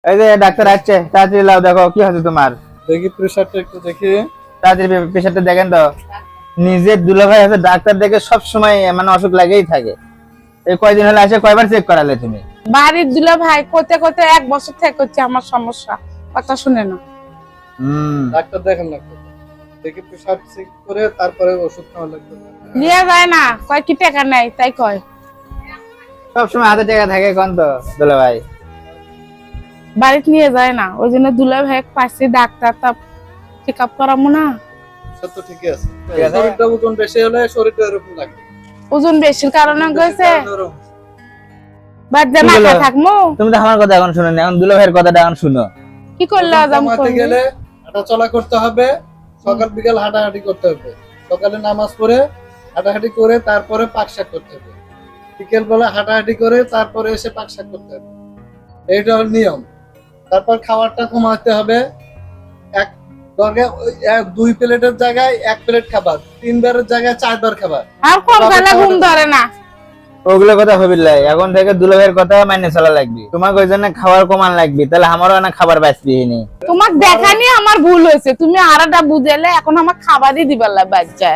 এই যে ডাক্তার আসছে, তাড়াতাড়ি লাও, দেখো কি হচ্ছে তোমার। দেখি প্রেসারটা একটু দেখি। তাড়াতাড়ি পেশেন্টটা দেখেন তো। নিজের দুলাভাই আছে, ডাক্তার দেখে সব সময় মানে অসুখ লাগেই থাকে। এই কয়দিন হলে আসে, কয়বার চেক করালে তুমি? বাড়ির দুলা ভাই কোতে কোতে 1 বছর থেকে হচ্ছে আমার সমস্যা, কথা শুনে না। ডাক্তার দেখেন না, দেখি প্রেসার চেক করে তারপরে ওষুধ খাওয়া লাগবে। নিয়ে যায় না, কয় কি টাকা নাই তাই কয়। সব সময় হাতে টাকা থাকে কোন তো দুলাভাই? বাড়িতে নিয়ে যায় না, ওই জন্য দুলা ভাই পাইছি ডাক্তার তা চেক আপ করাবো না। সব তো ঠিকই আছে। শরীরটা ওজন বেশি হলে শরীরটা এরকম লাগে। ওজন বেশির কারণে কইছে নরম। বাদ জানা কি বলো? থাকমু। তুমি তো আমার কথা এখন শুনো না, এখন দুলাভাইয়ের কথাটা এখন শুনো। কি করলে ওজন আদম কমাতে করবি? গেলে হাঁটা চলা করতে হবে, সকাল বিকাল হাঁটাহাঁটি করতে হবে। সকালে নামাজ পড়ে হাঁটাহাঁটি করে তারপরে পাক শাক করতে হবে। বিকেল বেলা হাঁটাহাঁটি করে তারপরে এসে পাক শাক করতে হবে। এইটা হল নিয়ম। তারপর খাবারটা কমাতে হবে। এক 2 প্লেটের জায়গায় 1 প্লেট খাবার, 3 বারের জায়গায় 4 বার খাবার। আর কম খেলে ঘুম ধরে না। ওগুলো কথা ভাবিলাই, এখন থেকে দুলাভাইয়ের কথা মাইনে চলা লাগবে। তোমাকে ওই জন্য খাবার কমান লাগবে, তাহলে আমারও না খাবার বাঁচবি নি। তোমার দেখানি আমার ভুল হয়েছে, তুমি আরেকটা বুঝাইলে এখন আমার খাবারই দিবার লাগে বাচ্চা।